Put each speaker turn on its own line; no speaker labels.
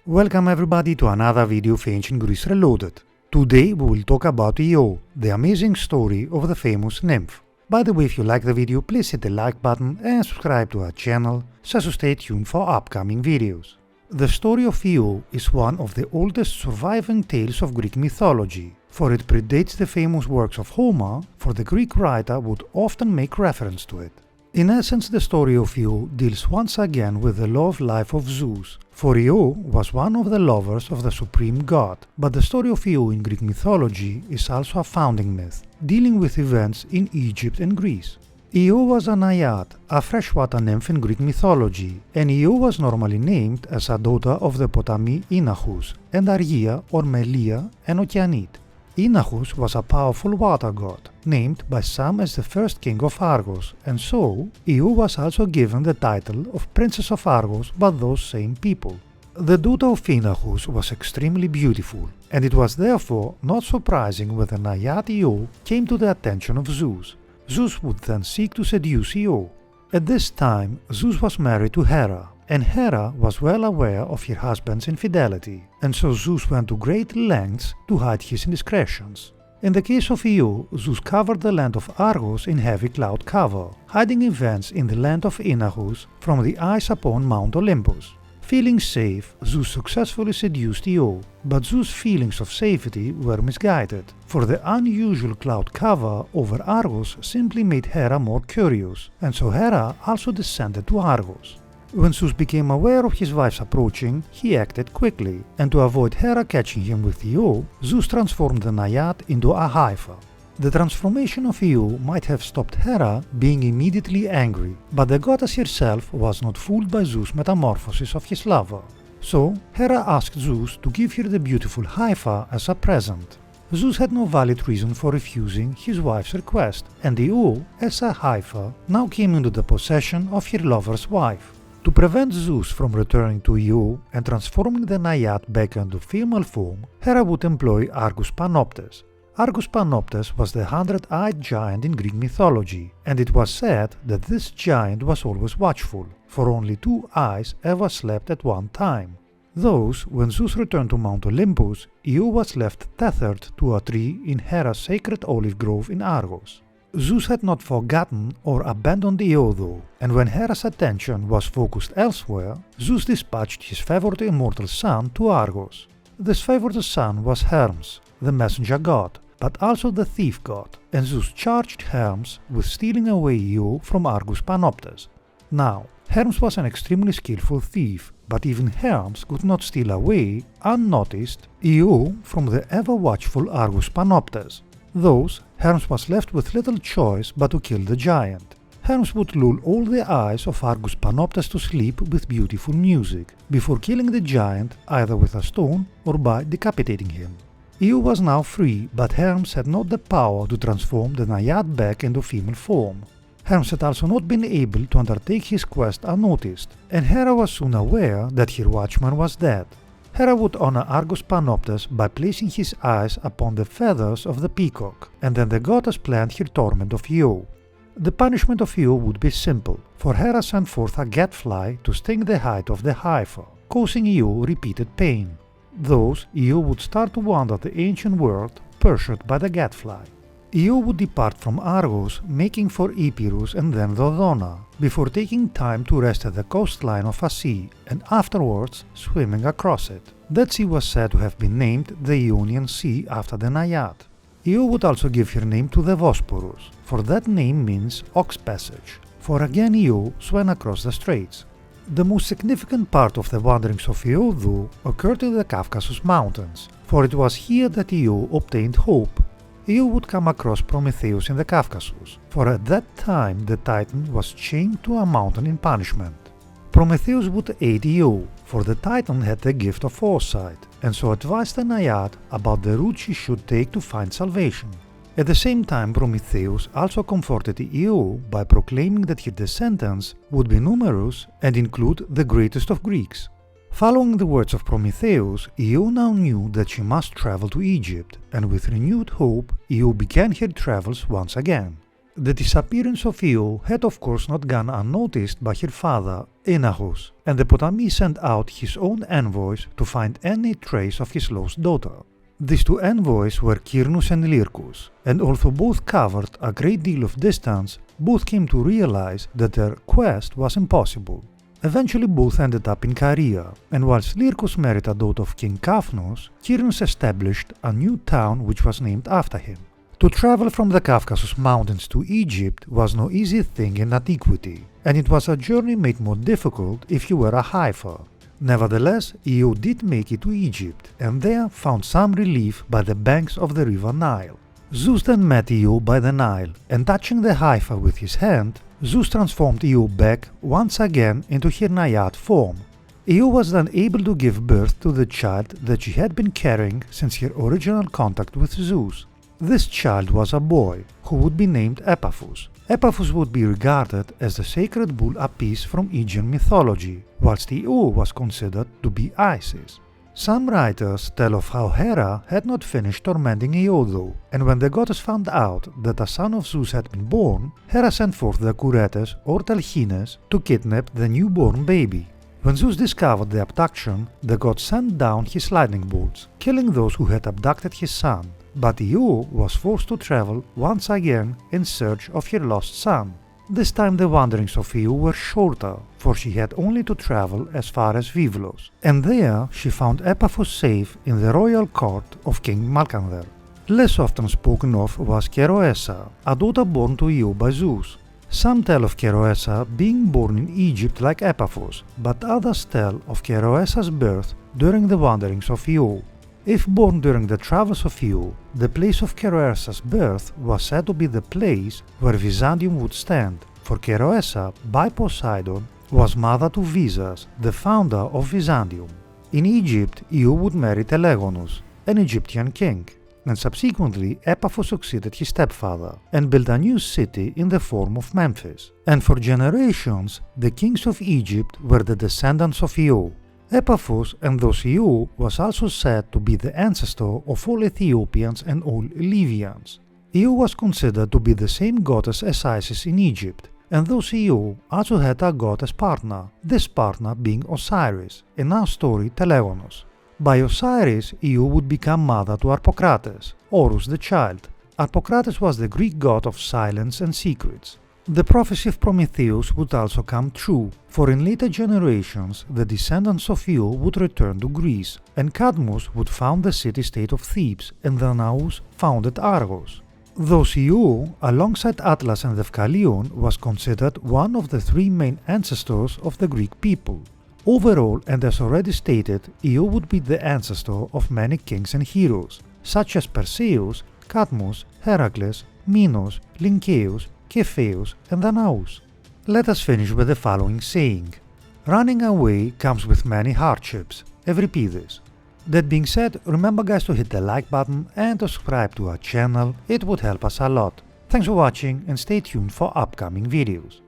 Welcome everybody to another video of Ancient Greece Reloaded. Today we will talk about Io, the amazing story of the famous nymph. By the way, if you like the video, please hit the like button and subscribe to our channel so as to stay tuned for upcoming videos. The story of Io is one of the oldest surviving tales of Greek mythology, for it predates the famous works of Homer, for the Greek writer would often make reference to it. In essence, the story of Io deals once again with the love life of Zeus, for Io was one of the lovers of the supreme god, but the story of Io in Greek mythology is also a founding myth, dealing with events in Egypt and Greece. Io was a naiad, a freshwater nymph in Greek mythology, and Io was normally named as a daughter of the Potamoi Inachus and Argia or Melia and Oceanid. Inachus was a powerful water god, named by some as the first king of Argos, and so Io was also given the title of Princess of Argos by those same people. The daughter of Inachus was extremely beautiful, and it was therefore not surprising when the naiad Io came to the attention of Zeus. Zeus would then seek to seduce Io. At this time, Zeus was married to Hera, and Hera was well aware of her husband's infidelity, and so Zeus went to great lengths to hide his indiscretions. In the case of Io, Zeus covered the land of Argos in heavy cloud cover, hiding events in the land of Inachus from the eyes upon Mount Olympus. Feeling safe, Zeus successfully seduced Io, but Zeus' feelings of safety were misguided, for the unusual cloud cover over Argos simply made Hera more curious, and so Hera also descended to Argos. When Zeus became aware of his wife's approaching, he acted quickly, and to avoid Hera catching him with Io, Zeus transformed the naiad into a heifer. The transformation of Io might have stopped Hera being immediately angry, but the goddess herself was not fooled by Zeus' metamorphosis of his lover. So, Hera asked Zeus to give her the beautiful heifer as a present. Zeus had no valid reason for refusing his wife's request, and Io, as a heifer, now came into the possession of her lover's wife. To prevent Zeus from returning to Io and transforming the naiad back into female form, Hera would employ Argus Panoptes. Argus Panoptes was the 100-eyed giant in Greek mythology, and it was said that this giant was always watchful, for only 2 eyes ever slept at one time. Thus, when Zeus returned to Mount Olympus, Io was left tethered to a tree in Hera's sacred olive grove in Argos. Zeus had not forgotten or abandoned Io though, and when Hera's attention was focused elsewhere, Zeus dispatched his favored immortal son to Argos. This favored son was Hermes, the messenger god, but also the thief god, and Zeus charged Hermes with stealing away Io from Argus Panoptes. Now, Hermes was an extremely skillful thief, but even Hermes could not steal away, unnoticed, Io from the ever-watchful Argus Panoptes. Thus, Hermes was left with little choice but to kill the giant. Hermes would lull all the eyes of Argus Panoptes to sleep with beautiful music, before killing the giant either with a stone or by decapitating him. Io was now free, but Hermes had not the power to transform the naiad back into female form. Hermes had also not been able to undertake his quest unnoticed, and Hera was soon aware that her watchman was dead. Hera would honor Argus Panoptes by placing his eyes upon the feathers of the peacock, and then the goddess planned her torment of Io. The punishment of Io would be simple, for Hera sent forth a gadfly to sting the hide of the heifer, causing Io repeated pain. Thus, Io would start to wander the ancient world, pursued by the gadfly. Io would depart from Argos, making for Epirus and then Dodona, before taking time to rest at the coastline of a sea and afterwards swimming across it. That sea was said to have been named the Ionian Sea after the naiad. Io would also give her name to the Bosporus, for that name means ox passage, for again Io swam across the straits. The most significant part of the wanderings of Io, though, occurred in the Caucasus Mountains, for it was here that Io obtained hope. Io would come across Prometheus in the Caucasus, for at that time the Titan was chained to a mountain in punishment. Prometheus would aid Io, for the Titan had the gift of foresight, and so advised the naiad about the route she should take to find salvation. At the same time, Prometheus also comforted Io by proclaiming that her descendants would be numerous and include the greatest of Greeks. Following the words of Prometheus, Io now knew that she must travel to Egypt, and with renewed hope, Io began her travels once again. The disappearance of Io had of course not gone unnoticed by her father, Inachus, and the Potamoi sent out his own envoys to find any trace of his lost daughter. These two envoys were Cyrnus and Lyrcus, and although both covered a great deal of distance, both came to realize that their quest was impossible. Eventually both ended up in Caria, and whilst Lyrcus married a daughter of King Cafnos, Cyrnus established a new town which was named after him. To travel from the Caucasus Mountains to Egypt was no easy thing in antiquity, and it was a journey made more difficult if you were a heifer. Nevertheless, Io did make it to Egypt, and there found some relief by the banks of the river Nile. Zeus then met Io by the Nile, and touching the heifer with his hand, Zeus transformed Io back once again into her naiad form. Io was then able to give birth to the child that she had been carrying since her original contact with Zeus. This child was a boy, who would be named Epaphus. Epaphus would be regarded as the sacred bull Apis from Aegean mythology, whilst Io was considered to be Isis. Some writers tell of how Hera had not finished tormenting Io though, and when the goddess found out that a son of Zeus had been born, Hera sent forth the Curetes or Telechines to kidnap the newborn baby. When Zeus discovered the abduction, the god sent down his lightning bolts, killing those who had abducted his son. But Io was forced to travel once again in search of her lost son. This time the wanderings of Io were shorter, for she had only to travel as far as Byblos, and there she found Epaphus safe in the royal court of King Malkander. Less often spoken of was Curetes, a daughter born to Io by Zeus. Some tell of Curetes being born in Egypt like Epaphus, but others tell of Curetes' birth during the wanderings of Io. If born during the travels of Io, the place of Curetes' birth was said to be the place where Byzantium would stand, for Curetes, by Poseidon, was mother to Byzas, the founder of Byzantium. In Egypt, Io would marry Telegonus, an Egyptian king, and subsequently Epaphus succeeded his stepfather and built a new city in the form of Memphis. And for generations, the kings of Egypt were the descendants of Io. Epaphus, and thus Io, was also said to be the ancestor of all Ethiopians and all Libyans. Io was considered to be the same goddess as Isis in Egypt, and thus Io also had a goddess partner, this partner being Osiris, in our story Telegonus. By Osiris, Io would become mother to Harpocrates, Horus the child. Harpocrates was the Greek god of silence and secrets. The prophecy of Prometheus would also come true, for in later generations the descendants of Io would return to Greece, and Cadmus would found the city-state of Thebes, and Danaus founded Argos. Thus Io, alongside Atlas and Deucalion, was considered one of the three main ancestors of the Greek people. Overall, and as already stated, Io would be the ancestor of many kings and heroes, such as Perseus, Cadmus, Heracles, Minos, Lynceus, Cepheus, and Danaus. Let us finish with the following saying: running away comes with many hardships. Euripides. That being said, remember guys to hit the like button and to subscribe to our channel, it would help us a lot. Thanks for watching and stay tuned for upcoming videos.